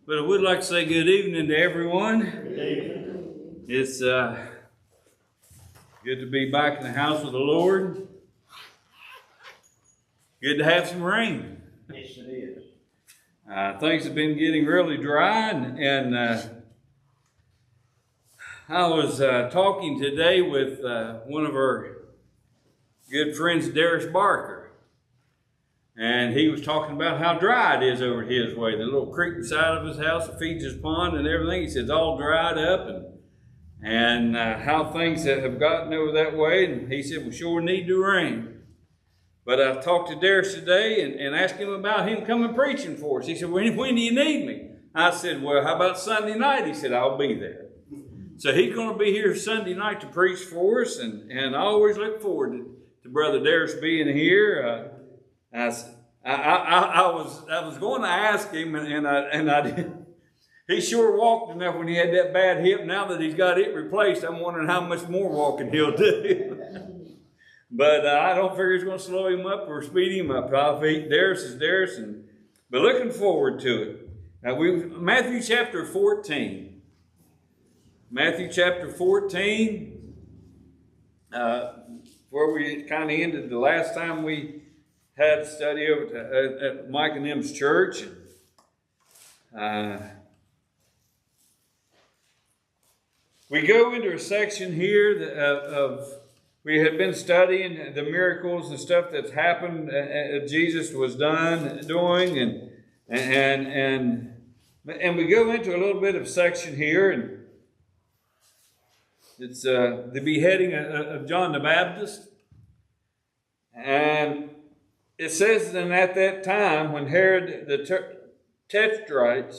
But I would like to say good evening to everyone. Good evening. It's good to be back in the house of the Lord. Good to have some rain. Yes, it is. Things have been getting really dry, and I was talking today with one of our good friends, Darius Barker. And he was talking about how dry it is over his way. The little creek beside of his house that feeds his pond and everything. He says it's all dried up, and how things have gotten over that way. And he said, we sure need to rain. But I talked to Darius today and asked him about him coming preaching for us. He said, when do you need me? I said, well, how about Sunday night? He said, I'll be there. So he's going to be here Sunday night to preach for us. And I always look forward to Brother Darius being here. I was going to ask him, and I did. He sure walked enough when he had that bad hip. Now that he's got it replaced, I'm wondering how much more walking he'll do. But I don't figure it's going to slow him up or speed him up. I think Darius is Darius, but looking forward to it. Now Matthew chapter 14. Matthew chapter 14, where we kind of ended the last time we had a study over at Mike and them's church. We go into a section here of we had been studying the miracles and stuff that's happened. Jesus was doing, and we go into a little bit of section here, and it's the beheading of John the Baptist, and it says that at that time, when Herod the Tetrarch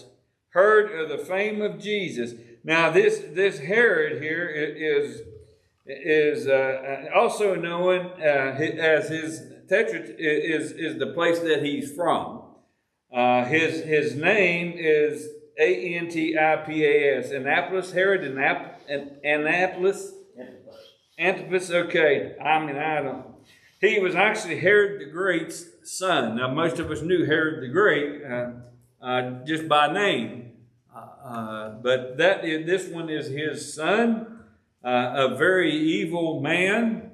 heard of the fame of Jesus. Now, this Herod here is also known as his Tetrarch is the place that he's from. His name is Antipas, Annapolis. Herod Annapolis. Antipas. Okay, I don't. He was actually Herod the Great's son. Now, most of us knew Herod the Great just by name. But this one is his son, a very evil man,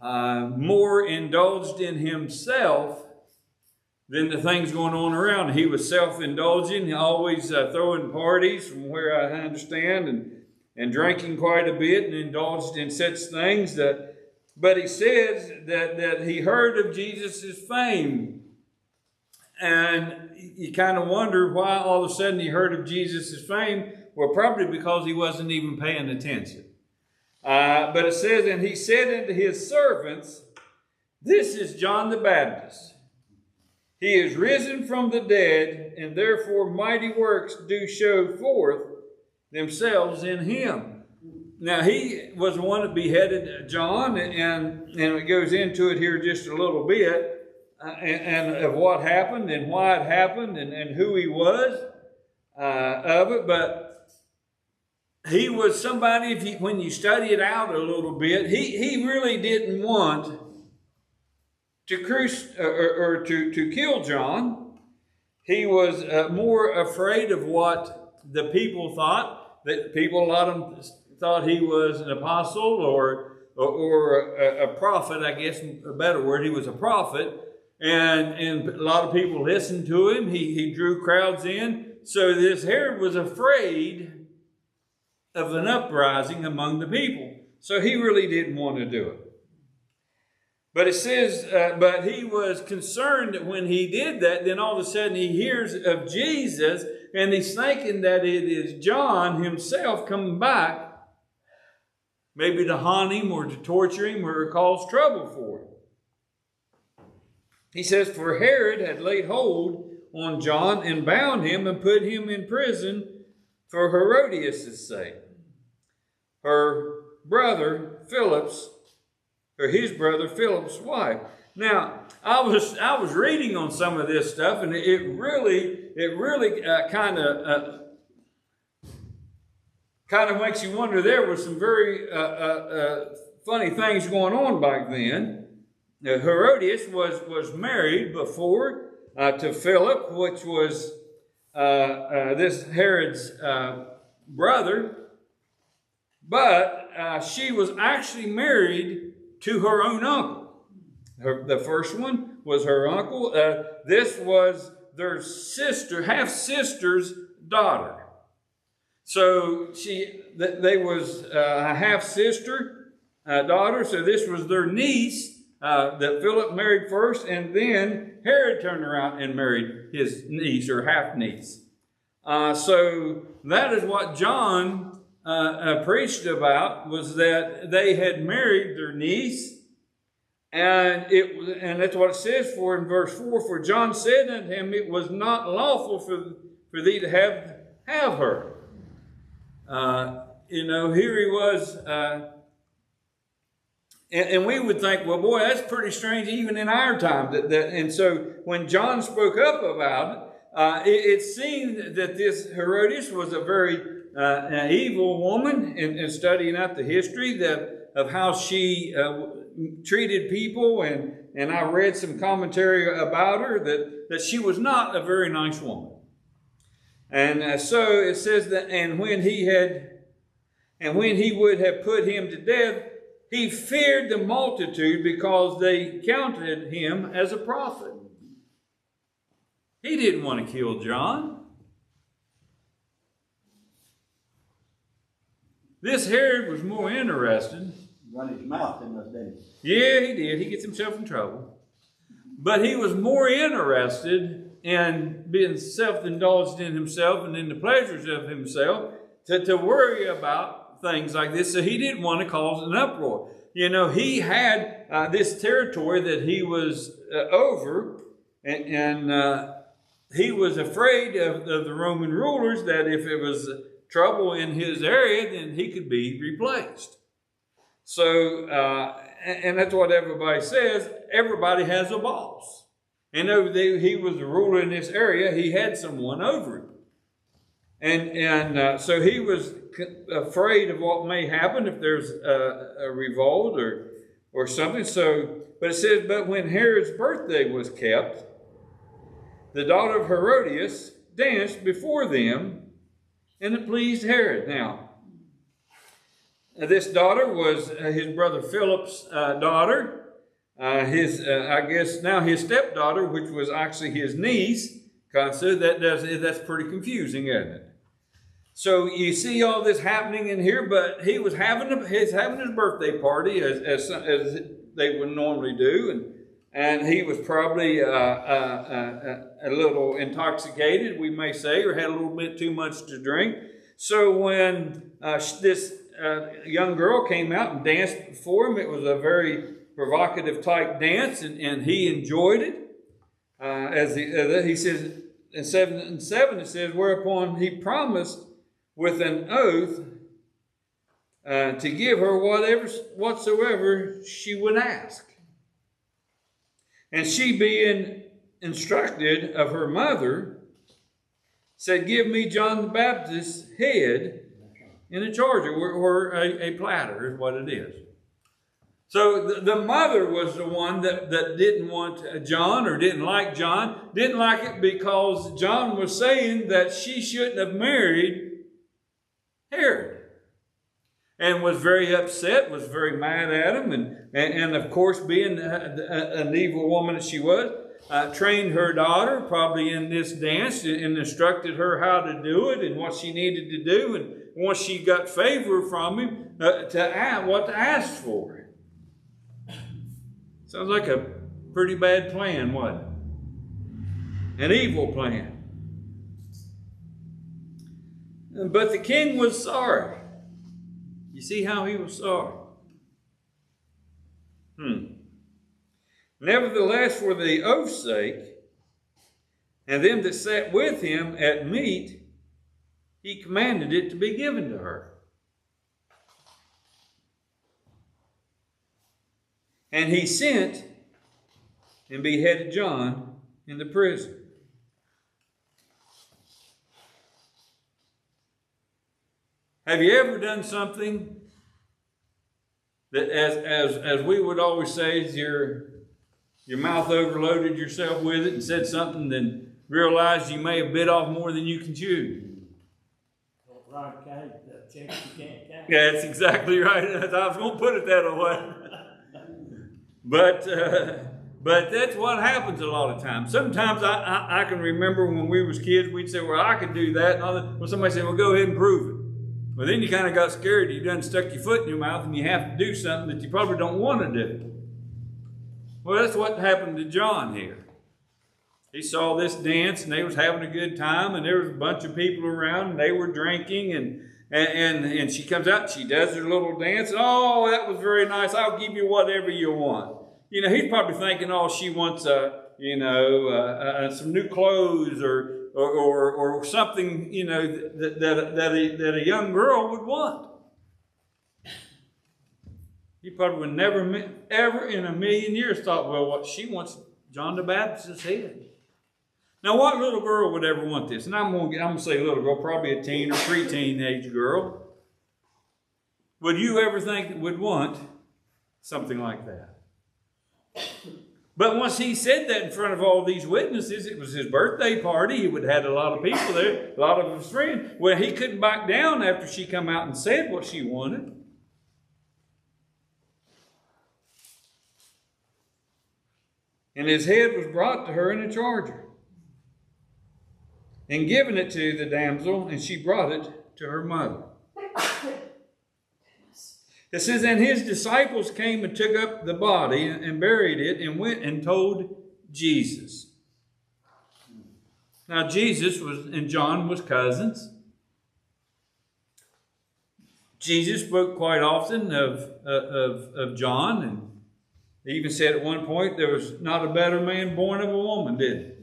more indulged in himself than the things going on around. He was self-indulging, always throwing parties, from where I understand, and drinking quite a bit and indulged in such things but he says that he heard of Jesus' fame. And you kind of wonder why all of a sudden he heard of Jesus' fame. Well, probably because he wasn't even paying attention. But it says, and he said unto his servants, this is John the Baptist. He is risen from the dead, and therefore mighty works do show forth themselves in him. Now, he was the one that beheaded John, and it goes into it here just a little bit, and of what happened and why it happened and who he was of it. But he was somebody, when you study it out a little bit, he really didn't want to kill John. He was more afraid of what the people thought. That people, a lot of them thought he was an apostle or a prophet, I guess a better word. He was a prophet, and a lot of people listened to him. He drew crowds in. So this Herod was afraid of an uprising among the people. So he really didn't want to do it. But it says, but he was concerned that when he did that, then all of a sudden he hears of Jesus, and he's thinking that it is John himself coming back, maybe to haunt him or to torture him or cause trouble for him. He says, for Herod had laid hold on John and bound him and put him in prison for Herodias' sake, his brother Philip's wife. Now, I was reading on some of this stuff, and it really kind of makes you wonder. There were some very funny things going on back then. Herodias was married before to Philip, which was this Herod's brother, but she was actually married to her own uncle. The first one was her uncle. This was their sister, half-sister's daughter. So they was a half-sister daughter, so this was their niece that Philip married first, and then Herod turned around and married his niece or half-niece. So that is what John preached about, was that they had married their niece, and that's what it says for in verse 4. For John said unto him, it was not lawful for thee to have her. Here he was, and we would think, well, boy, that's pretty strange even in our time. And so when John spoke up about it, it seemed that this Herodias was a very evil woman, in studying out the history of how she treated people, and I read some commentary about her that she was not a very nice woman. And so it says that, and when he would have put him to death, he feared the multitude because they counted him as a prophet. He didn't want to kill John. This Herod was more interested. Run his mouth in those days. Yeah, he did. He gets himself in trouble. But he was more interested in being self-indulged in himself and in the pleasures of himself to worry about things like this. So he didn't want to cause an uproar. He had this territory that he was over, and he was afraid of the Roman rulers, that if it was trouble in his area, then he could be replaced. So, and that's what everybody says. Everybody has a boss. And over there, he was the ruler in this area. He had someone over him. And so he was afraid of what may happen if there's a revolt or something. So, but it says, but when Herod's birthday was kept, the daughter of Herodias danced before them, and it pleased Herod. Now, this daughter was his brother Philip's daughter. I guess now his stepdaughter, which was actually his niece. So that's pretty confusing, isn't it? So you see all this happening in here, but he was having his birthday party as they would normally do, and he was probably a little intoxicated, we may say, or had a little bit too much to drink. So when this young girl came out and danced before him, it was a very provocative type dance, and he enjoyed it. As he says in 7:7, it says, whereupon he promised with an oath to give her whatsoever she would ask. And she, being instructed of her mother, said, give me John the Baptist's head in a charger, or a platter is what it is. So the mother was the one that didn't want John, or didn't like John. Didn't like it because John was saying that she shouldn't have married Herod. And was very upset, was very mad at him. And of course, being an evil woman as she was, trained her daughter probably in this dance and instructed her how to do it and what she needed to do. And once she got favor from him, what to ask for. Sounds like a pretty bad plan, wasn't it? An evil plan. But the king was sorry. You see how he was sorry? Nevertheless, for the oath's sake, and them that sat with him at meat, he commanded it to be given to her. And he sent and beheaded John in the prison. Have you ever done something that, as we would always say, is your mouth overloaded yourself with it and said something realize you may have bit off more than you can chew. Right, okay, the checks you can't count. Yeah, that's exactly right. I was going to put it that way. But that's what happens a lot of times. Sometimes I can remember when we was kids, we'd say, well, I could do that. And all that. Well, somebody said, well, go ahead and prove it. Well, then you kind of got scared. You done stuck your foot in your mouth and you have to do something that you probably don't want to do. Well, that's what happened to John here. He saw this dance and they was having a good time and there was a bunch of people around and they were drinking and she comes out and she does her little dance. Oh, that was very nice. I'll give you whatever you want. You know, he's probably thinking, oh, she wants some new clothes or something, you know, that a young girl would want. He probably would never ever in a million years thought, well, what she wants John the Baptist's head. Now, what little girl would ever want this? And I'm going to say little girl, probably a teen or preteen age girl. Would you ever think that would want something like that? But once he said that in front of all these witnesses, it was his birthday party. He would have had a lot of people there, a lot of his friends. Well, he couldn't back down after she come out and said what she wanted. And his head was brought to her in a charger and given it to the damsel, and she brought it to her mother. It says, and his disciples came and took up the body and buried it and went and told Jesus. Now, Jesus and John was cousins. Jesus spoke quite often of John, and he even said at one point there was not a better man born of a woman, did he?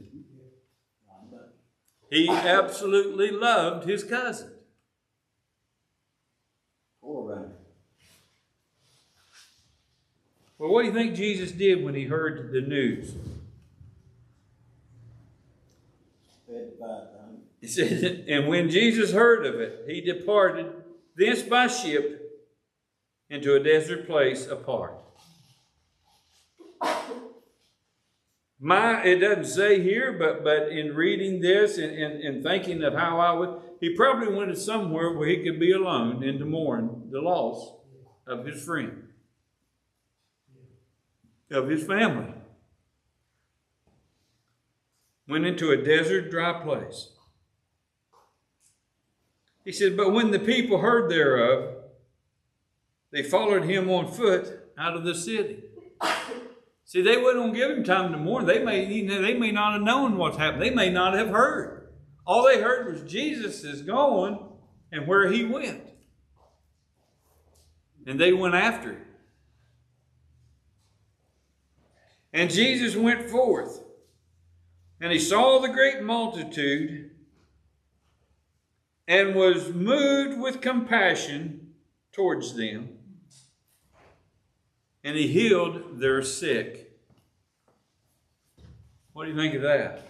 He absolutely loved his cousin. All right. Well, what do you think Jesus did when he heard the news? He said, and when Jesus heard of it, he departed thence by ship into a desert place apart. It doesn't say here, but in reading this and thinking of how I would, he probably went somewhere where he could be alone and to mourn the loss of his friend, of his family. Went into a desert, dry place. He said, but when the people heard thereof, they followed him on foot out of the city. See, they wouldn't give him time to mourn. They may not have known what's happened. They may not have heard. All they heard was Jesus is going and where he went. And they went after him. And Jesus went forth, and he saw the great multitude, and was moved with compassion towards them, and he healed their sick. What do you think of that?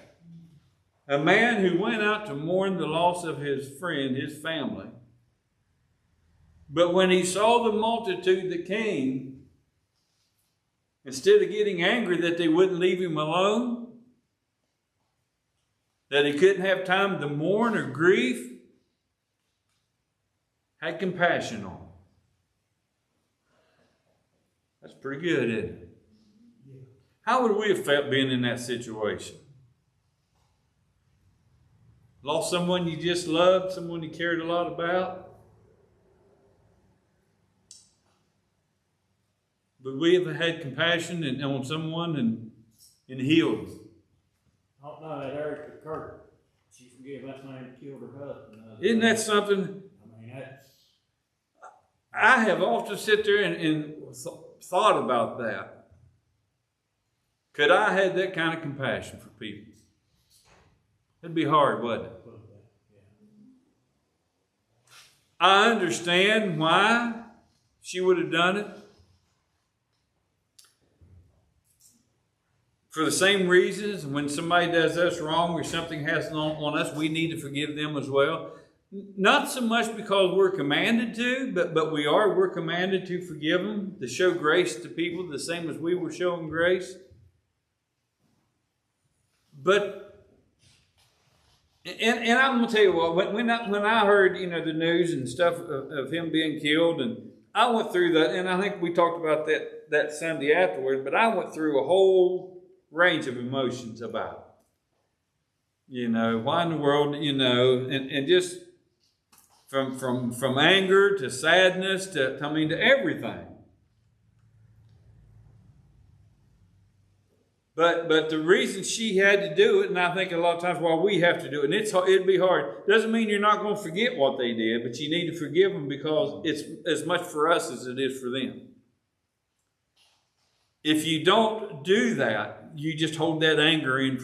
A man who went out to mourn the loss of his friend, his family, but when he saw the multitude that came, instead of getting angry that they wouldn't leave him alone, that he couldn't have time to mourn or grieve, had compassion on him. That's pretty good, isn't it? How would we have felt being in that situation? Lost someone you just loved, someone you cared a lot about? But we have had compassion on someone and healed them. I don't know that Erica Kirk. She forgave that man that killed her husband. Isn't that something? I mean, that's... I have often sit there and thought about that. Could I have that kind of compassion for people? It'd be hard, wouldn't it? I understand why she would have done it. For the same reasons, when somebody does us wrong or something has on us, we need to forgive them as well. Not so much because we're commanded to, but we're commanded to forgive them, to show grace to people the same as we were showing grace. But And I'm gonna tell you what, when I heard, you know, the news and stuff of him being killed, and I went through that, and I think we talked about that Sunday afterwards, but I went through a whole range of emotions about it. You know, why in the world, you know, and just from anger to sadness to everything. But the reason she had to do it, and I think a lot of times why we have to do it, and it'd be hard. Doesn't mean you're not going to forget what they did, but you need to forgive them because it's as much for us as it is for them. If you don't do that, you just hold that anger in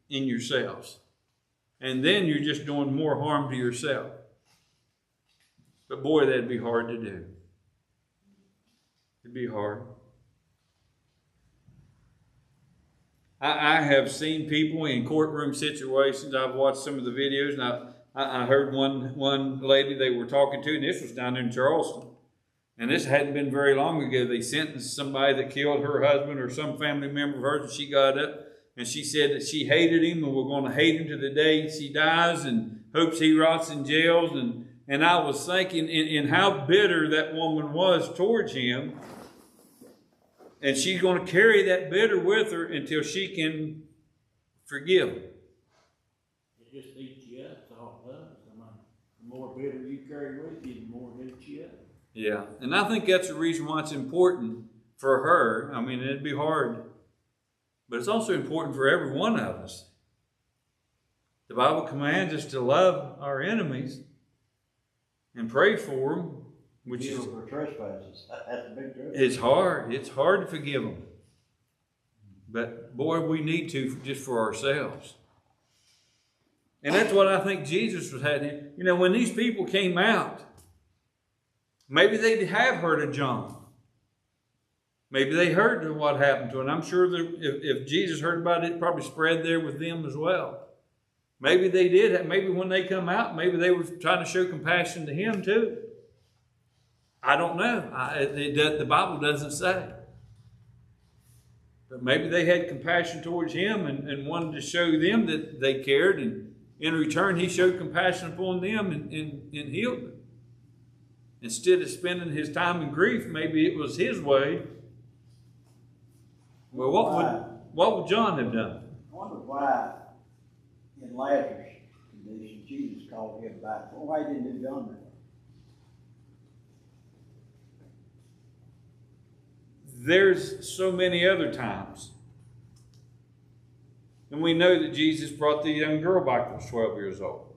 yourselves. And then you're just doing more harm to yourself. But boy, that'd be hard to do. It'd be hard. I have seen people in courtroom situations. I've watched some of the videos, and I heard one lady they were talking to, and this was down in Charleston. And this hadn't been very long ago. They sentenced somebody that killed her husband or some family member of hers, and she got up and she said that she hated him and was going to hate him to the day she dies and hopes he rots in jails. And I was thinking in how bitter that woman was towards him. And she's going to carry that bitter with her until she can forgive him. It just eats you up, that's all it does. I mean, the more bitter you carry with you, the more it eats you up. Yeah, and I think that's the reason why it's important for her. I mean, it'd be hard, but it's also important for every one of us. The Bible commands us to love our enemies and pray for them, which is for trespasses. That's a big difference. it's hard. It's hard to forgive them, but boy, we need to just for ourselves. And that's what I think Jesus was having. You know, when these people came out, maybe they have heard of John. Maybe they heard of what happened to him. I'm sure that if Jesus heard about it, it probably spread there with them as well. Maybe they did. Maybe when they come out, maybe they were trying to show compassion to him too. I don't know. The Bible doesn't say. But maybe they had compassion towards him and wanted to show them that they cared. And in return, he showed compassion upon them and healed them. Instead of spending his time in grief, maybe it was his way. Well, what would John have done? I wonder why in Lazarus' condition Jesus called him back. Well, why didn't he done that? There's so many other times. And we know that Jesus brought the young girl back that was 12 years old.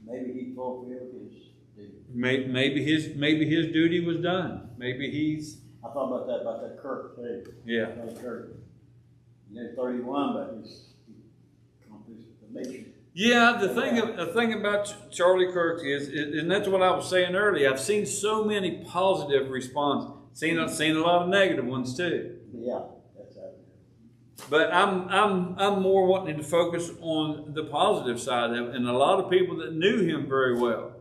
Maybe he fulfilled his duty. Maybe his duty was done. Maybe he's... I thought about that Kirk too. Yeah. That Kirk. He's 31, but he's accomplished the mission. Yeah, the thing about Charlie Kirk is, and that's what I was saying earlier, I've seen so many positive responses. Seen a lot of negative ones too. Yeah, that's out there. But I'm more wanting to focus on the positive side of it. And a lot of people that knew him very well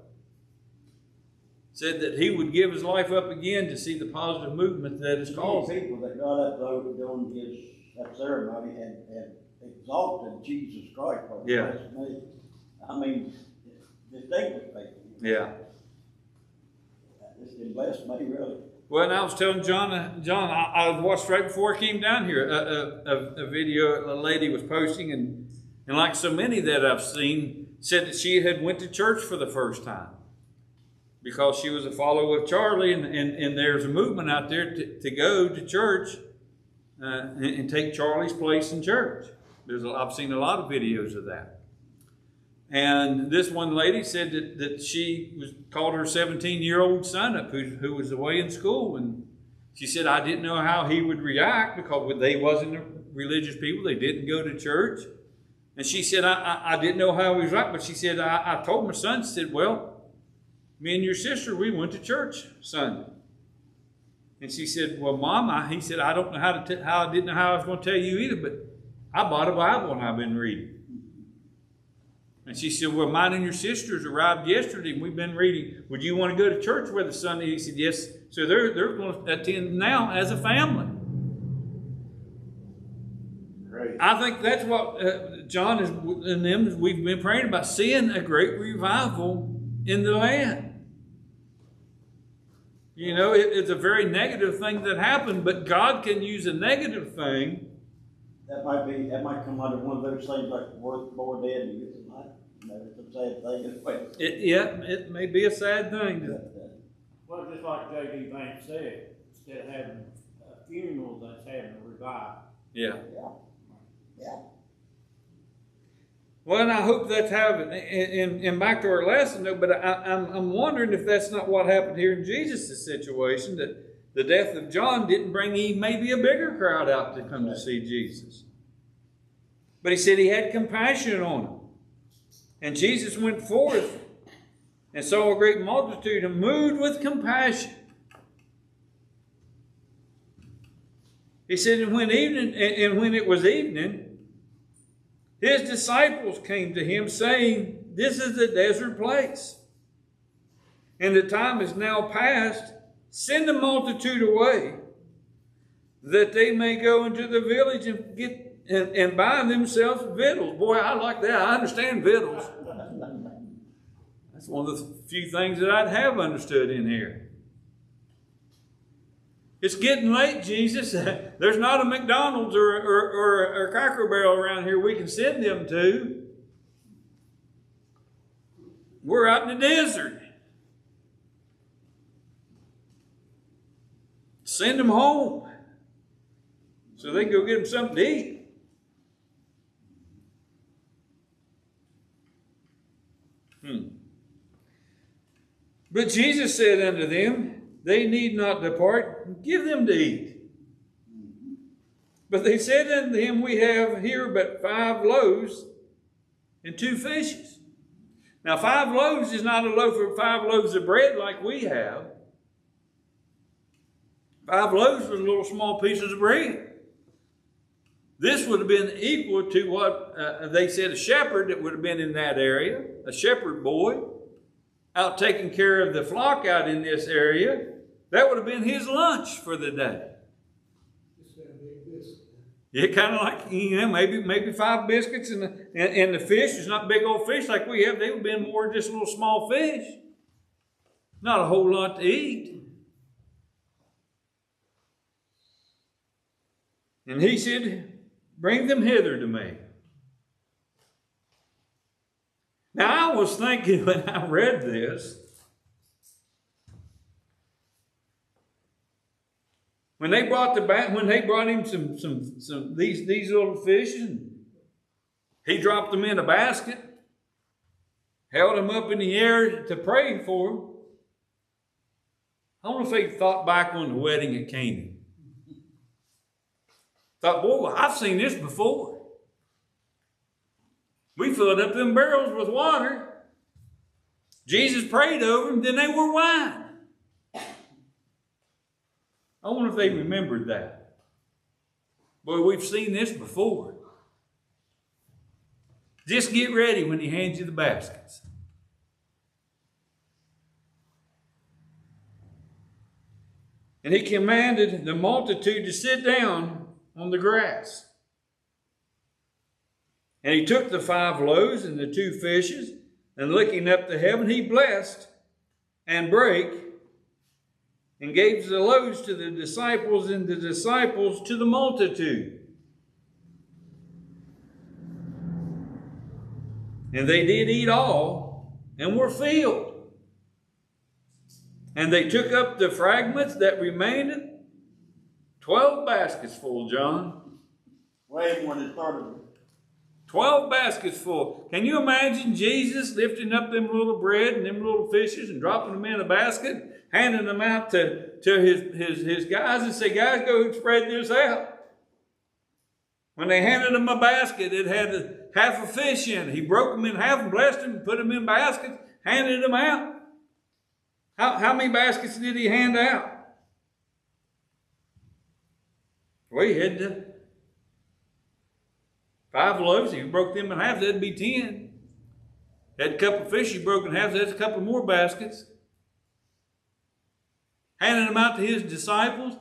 said that he would give his life up again to see the positive movement that it's caused. People that got up during that ceremony and exalted Jesus Christ. Yeah. I mean, distinguished people. Yeah. This didn't bless me, really. Well, and I was telling John, I watched right before I came down here a video a lady was posting, and like so many that I've seen, said that she had went to church for the first time because she was a follower of Charlie, and there's a movement out there to go to church and take Charlie's place in church. I've seen a lot of videos of that. And this one lady said that she called her 17-year-old son up who was away in school. And she said, I didn't know how he would react because they wasn't religious people. They didn't go to church. And she said, I didn't know how he was right. But she said, I told my son, she said, well, me and your sister, we went to church Sunday. And she said, well, Mom, he said, I don't know I didn't know how I was going to tell you either, but I bought a Bible and I've been reading. And she said, well, mine and your sisters arrived yesterday and we've been reading. Would you want to go to church with us Sunday? He said, yes. So they're going to attend now as a family. Great. I think that's what John is and them. We've been praying about, seeing a great revival in the land. You know, it's a very negative thing that happened, but God can use a negative thing. That might come under one of those things like worth more dead than you tonight. You know, it's a sad thing as well. It may be a sad thing. Well, just like J.D. Vance said, instead of having a funeral, that's having a revival. Yeah. Yeah. Well, and I hope that's happening. And back to our lesson, though, but I'm wondering if that's not what happened here in Jesus' situation, that the death of John didn't bring maybe a bigger crowd out to come to see Jesus. But he said he had compassion on them. And Jesus went forth and saw a great multitude and moved with compassion. He said, and when it was evening, his disciples came to him, saying, "This is a desert place, and the time is now past. Send the multitude away, that they may go into the village and get and buy themselves victuals." Boy, I like that. I understand victuals. That's one of the few things that I'd have understood in here. It's getting late, Jesus. There's not a McDonald's or a Cracker Barrel around here we can send them to. We're out in the desert. Send them home so they can go get them something to eat. But Jesus said unto them, "They need not depart, give them to eat." But they said unto him, "We have here but 5 loaves and 2 fishes." Now 5 loaves is not a loaf of 5 loaves of bread like we have. 5 loaves was little small pieces of bread. This would have been equal to what they said a shepherd that would have been in that area, a shepherd boy, out taking care of the flock out in this area. That would have been his lunch for the day. Yeah, kind of like, maybe 5 biscuits and the fish is not big old fish like we have. They would have been more just little small fish. Not a whole lot to eat. And he said, "Bring them hither to me." Now I was thinking when I read this, when they brought him some these little fish, and he dropped them in a basket, held them up in the air to pray for them. I wonder if he thought back on the wedding at Cana. Thought, boy, I've seen this before. We filled up them barrels with water. Jesus prayed over them, then they were wine. I wonder if they remembered that. Boy, we've seen this before. Just get ready when he hands you the baskets. And he commanded the multitude to sit down on the grass. And he took the 5 loaves and the 2 fishes, and looking up to heaven, he blessed and brake, and gave the loaves to the disciples, and the disciples to the multitude. And they did eat all, and were filled. And they took up the fragments that remained, 12 baskets full, John. Way when it started. 12 baskets full. Can you imagine Jesus lifting up them little bread and them little fishes and dropping them in a basket, handing them out to his guys and say, "Guys, go spread this out." When they handed him a basket, it had half a fish in it. He broke them in half and blessed them, put them in baskets, handed them out. How many baskets did he hand out? Well, he had 5 loaves. If you broke them in half, that'd be 10. Had a couple of fish you broke in half, that's a couple more baskets. Handing them out to his disciples.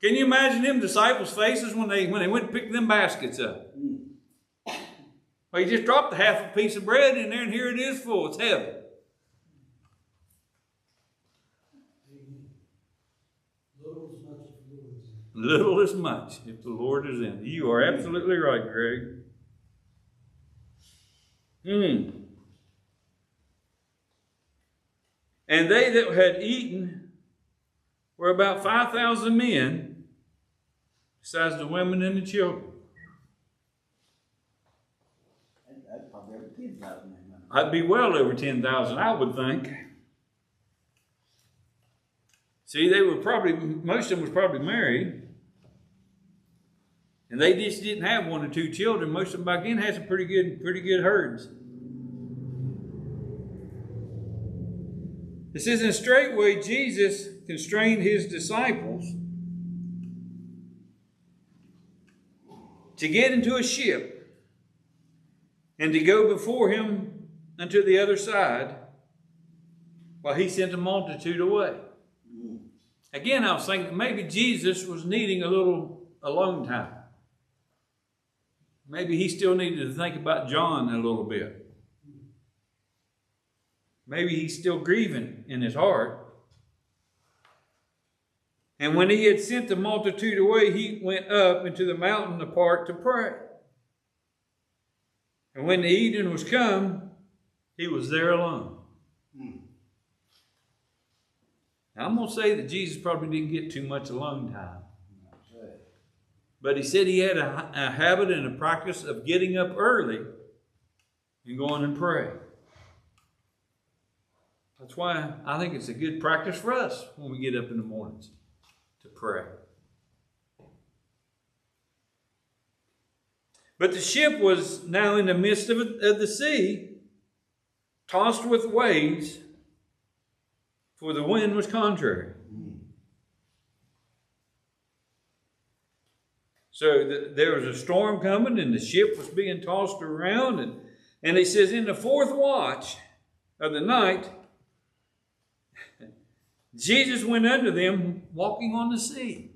Can you imagine them disciples' faces when they went to pick them baskets up? Well, you just dropped half a piece of bread in there and here it is full. It's heaven. Little as much if the Lord is in. You are absolutely right, Greg. And they that had eaten were about 5,000 men, besides the women and the children. That's probably over 10,000. I'd be well over 10,000, I would think. See, most of them was probably married. And they just didn't have one or two children. Most of them back then had some pretty good herds. It says, and straightway Jesus constrained his disciples to get into a ship and to go before him unto the other side while he sent a multitude away. Again, I was thinking maybe Jesus was needing a little alone time. Maybe he still needed to think about John a little bit. Maybe he's still grieving in his heart. And when he had sent the multitude away, he went up into the mountain apart to pray. And when the evening was come, he was there alone. Now, I'm going to say that Jesus probably didn't get too much alone time. But he said he had a habit and a practice of getting up early and going and praying. That's why I think it's a good practice for us when we get up in the mornings to pray. But the ship was now in the midst of the sea, tossed with waves, for the wind was contrary. So there was a storm coming and the ship was being tossed around. And it says in the fourth watch of the night, Jesus went unto them walking on the sea.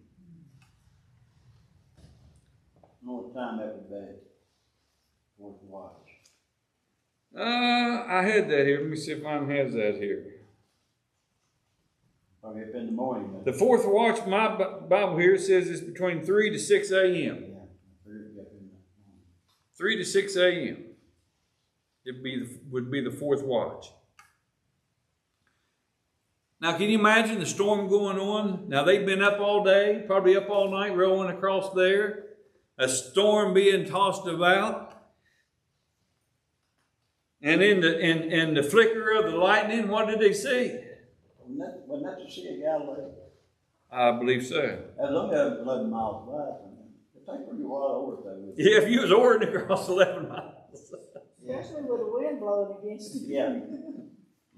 What time that would be? Fourth watch. I had that here. Let me see if mine has that here. Probably up in the morning. The fourth watch, my Bible here says it's between 3 to 6 a.m. Yeah. 3 to 6 a.m. Would be the fourth watch. Now, can you imagine the storm going on? Now, they've been up all day, probably up all night, rowing across there. A storm being tossed about. And in the flicker of the lightning, what did they see? Wasn't that the Sea of Galilee? I believe so. That's only 11 miles back. It takes pretty while over though. Yeah, if you was oaring across 11 miles. Especially with the wind blowing against you. Yeah.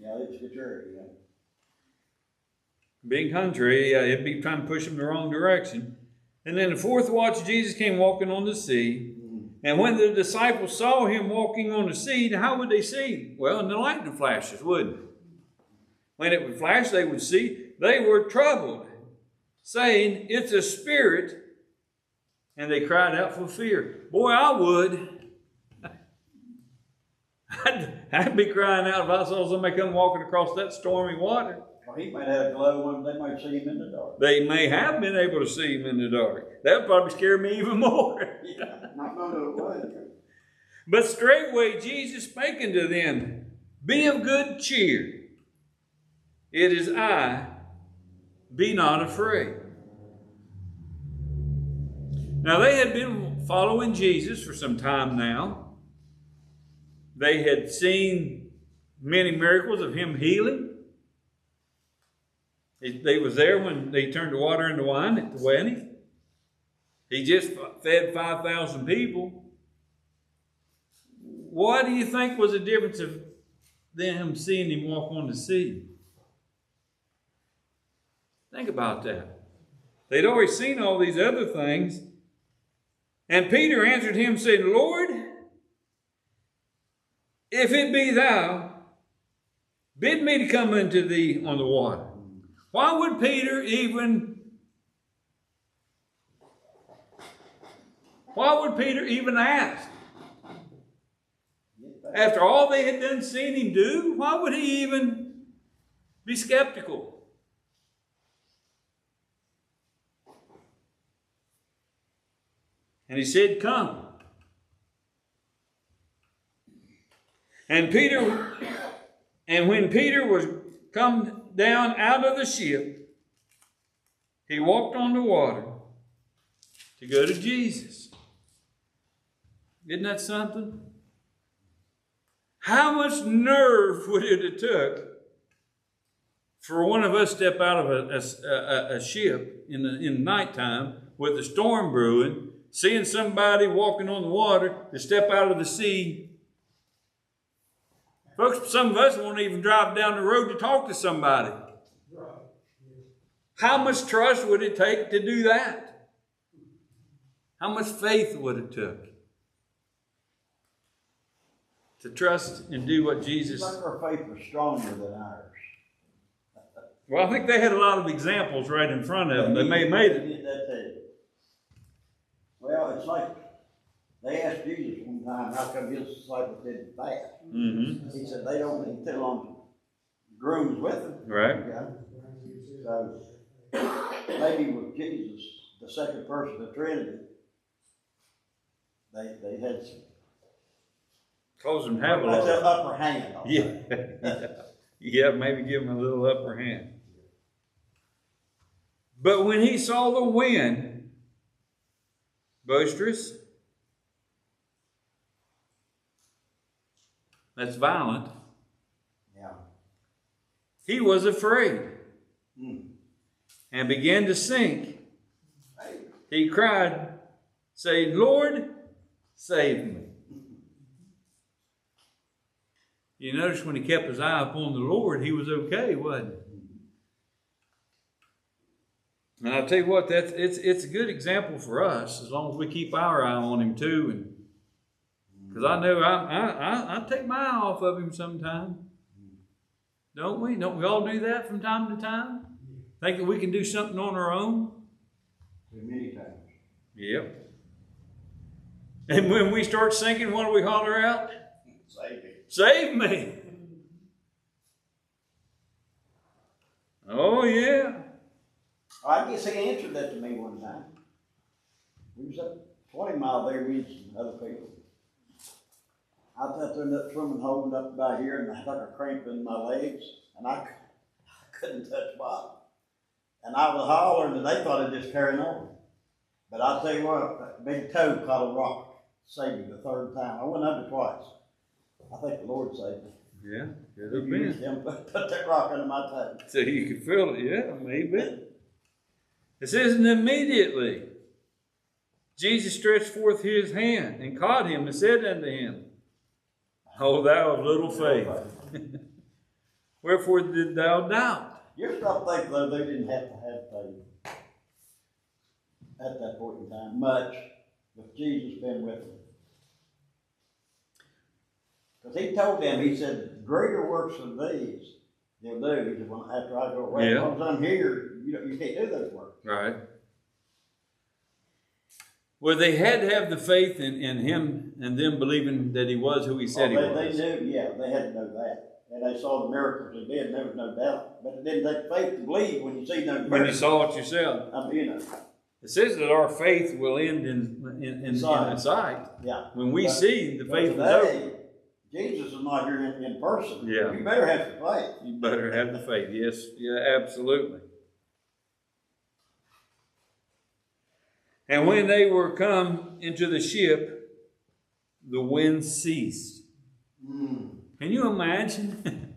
Yeah, it's for sure, yeah. Being contrary, it'd be trying to push them the wrong direction. And then the fourth watch, Jesus came walking on the sea. And when the disciples saw him walking on the sea, how would they see? Well, in the lightning flashes, wouldn't it? When it would flash, they would see. They were troubled, saying, it's a spirit. And they cried out for fear. Boy, I would. I'd be crying out if I saw somebody come walking across that stormy water. Well, he might have a glow one. They might see him in the dark. They may have been able to see him in the dark. That would probably scare me even more. Not knowing it was. But straightway Jesus spake unto them, be of good cheer. It is I, be not afraid. Now they had been following Jesus for some time now. They had seen many miracles of him healing. They was there when they turned the water into wine at the wedding. He just fed 5,000 people. What do you think was the difference of them seeing him walk on the sea? Think about that. They'd always seen all these other things. And Peter answered him, saying, Lord, if it be thou, bid me to come unto thee on the water. Why would Peter even ask? After all they had done seen him do, why would he even be skeptical? And he said, come. And when Peter was come down out of the ship, he walked on the water to go to Jesus. Isn't that something? How much nerve would it have took for one of us to step out of a ship in the nighttime with a storm brewing, seeing somebody walking on the water, to step out of the sea? Folks, some of us won't even drive down the road to talk to somebody. How much trust would it take to do that? How much faith would it take to trust and do what Jesus... Like our faith was stronger than ours. Well, I think they had a lot of examples right in front of them. They may have made it. Did that too. Well, it's like they asked Jesus one time how come his disciples didn't fast. Mm-hmm. He said they don't need too long grooms with them. Right. Yeah. So maybe with Jesus, the second person of the Trinity, they had some. Cause them to have a That's lot. an upper hand. On Yeah. Yeah, maybe give him a little upper hand. But when he saw the wind boisterous, that's violent, Yeah. he was afraid Mm. and began to sink. Hey. He cried, saying, Lord, save me. You notice when he kept his eye upon the Lord, he was okay, wasn't he? And I'll tell you what, it's a good example for us, as long as we keep our eye on him too. And because I know I take my eye off of him sometime. Don't we? Don't we all do that from time to time? Think that we can do something on our own? Many times. Yep. And when we start sinking, what do we holler out? Save me. Save me. Oh, yeah. I guess he answered that to me one time. We was up 20 Mile there with some other people. I was up there in that swimming hole and up about here, and I had like a cramp in my legs, and I couldn't touch bottom. And I was hollering, and they thought I'd just carrying on. But I'll tell you what, that big toe caught a rock, saved me the third time. I went under twice. I think the Lord saved me. Yeah, could He have used been. him to put that rock under my toe. So you could feel it. Yeah, maybe. It says, and immediately Jesus stretched forth his hand and caught him and said unto him, O thou of little faith, wherefore did thou doubt? You stop thinking, though, they didn't have to have faith at that point in time, much, with Jesus being with them. Because he told them, he said, greater works than these they'll do. He said, well, after I go away, Yeah. once I'm here, you can't do those works. Right. Well, they had to have the faith in him and them believing that he was who he said he was. They knew, yeah, they had to know that. And they saw the miracles he did, and there was no doubt. But it didn't take faith to believe when you see no miracles. When you saw it yourself. I mean, It says that our faith will end in sight. yeah. When we But- see the but faith is today, over, Jesus is not here in person. Yeah. You better have some faith. you better have the faith. Yes, yeah, absolutely. And when they were come into the ship, the wind ceased. Mm. Can you imagine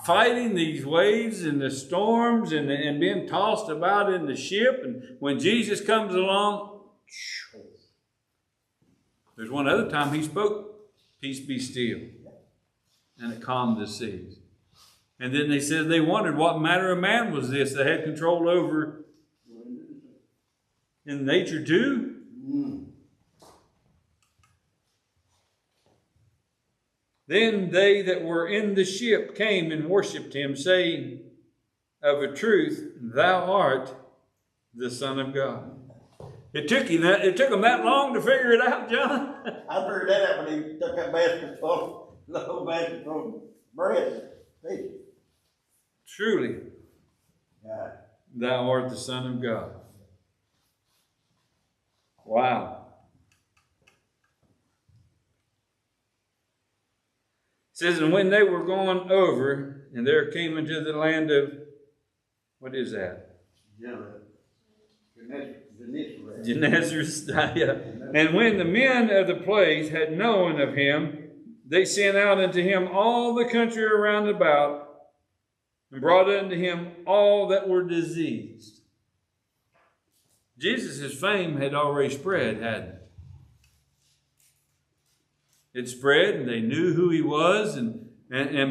fighting these waves and the storms and being tossed about in the ship? And when Jesus comes along, there's one other time he spoke, peace be still. And it calmed the seas. And then they said they wondered what manner of man was this that had control over in nature too. Mm. Then they that were in the ship came and worshipped him, saying, of a truth, thou art the Son of God. It took them that long to figure it out, John. I figured that out when he took that basket full the whole basket full of bread. Hey, Truly, yeah. thou art the Son of God. Wow. It says, and when they were gone over, and there came into the land of, what is that? Gennesaret. Yeah. And when the men of the place had known of him, they sent out unto him all the country around about, and brought unto him all that were diseased. Jesus' fame had already spread, hadn't it? It spread, and they knew who he was, and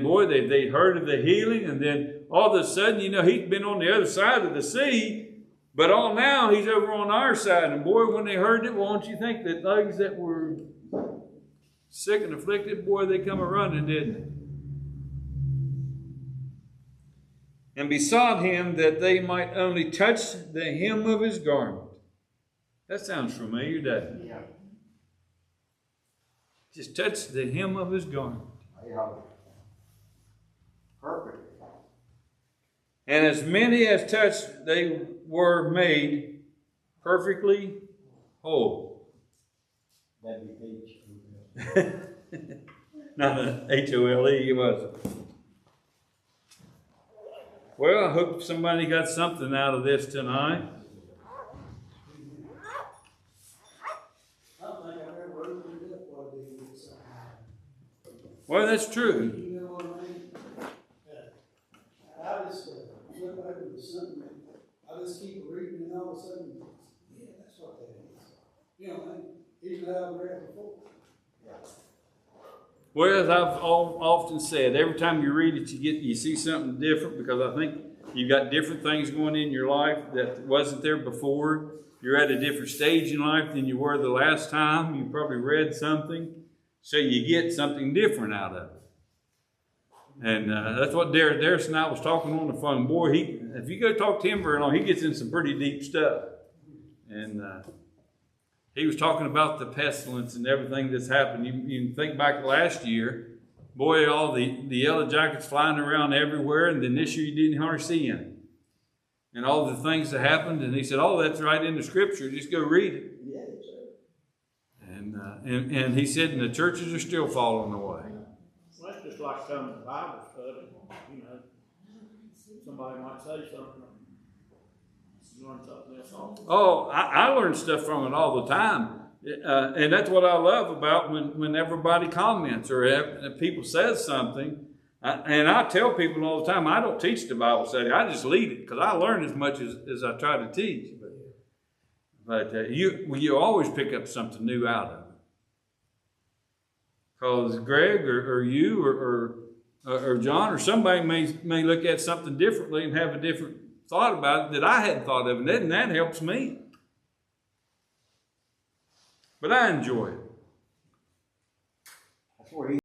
boy, they heard of the healing, and then all of a sudden, he'd been on the other side of the sea, but all now he's over on our side. And boy, when they heard it, well, don't you think that those that were sick and afflicted, boy, they come a-running, didn't they? And besought him that they might only touch the hem of his garment. That sounds familiar, doesn't it? Yeah. Just touch the hem of his garment. Yeah. Perfect. And as many as touched, they were made perfectly whole. That'd be Not an H-O-L-E, it wasn't. Well, I hope somebody got something out of this tonight. Well, that's true. You know what I mean? I just went back to something. I just keep reading, and all of a sudden, yeah, that's what that is. You know, he's allowed to read before. Well, as I've often said, every time you read it, you see something different, because I think you've got different things going in your life that wasn't there before. You're at a different stage in life than you were the last time. You probably read something, so you get something different out of it. And that's what Darius and I was talking on the phone. Boy, if you go talk to him very long, he gets in some pretty deep stuff. And he was talking about the pestilence and everything that's happened. You think back last year, boy, all the yellow jackets flying around everywhere, and then this year you didn't hardly see any. And all the things that happened, and he said, oh, that's right in the scripture. Just go read it. Yeah, And he said, and the churches are still falling away. Well, that's just like coming to Bible study, somebody might say something, you learn something else also. Oh, I learn stuff from it all the time. And that's what I love about when everybody comments or if people says something. And I tell people all the time, I don't teach the Bible study. I just lead it, because I learn as much as I try to teach. But you always pick up something new out of it. Because Greg or you or John or somebody may look at something differently and have a different thought about it that I hadn't thought of, and that helps me. But I enjoy it. that's where he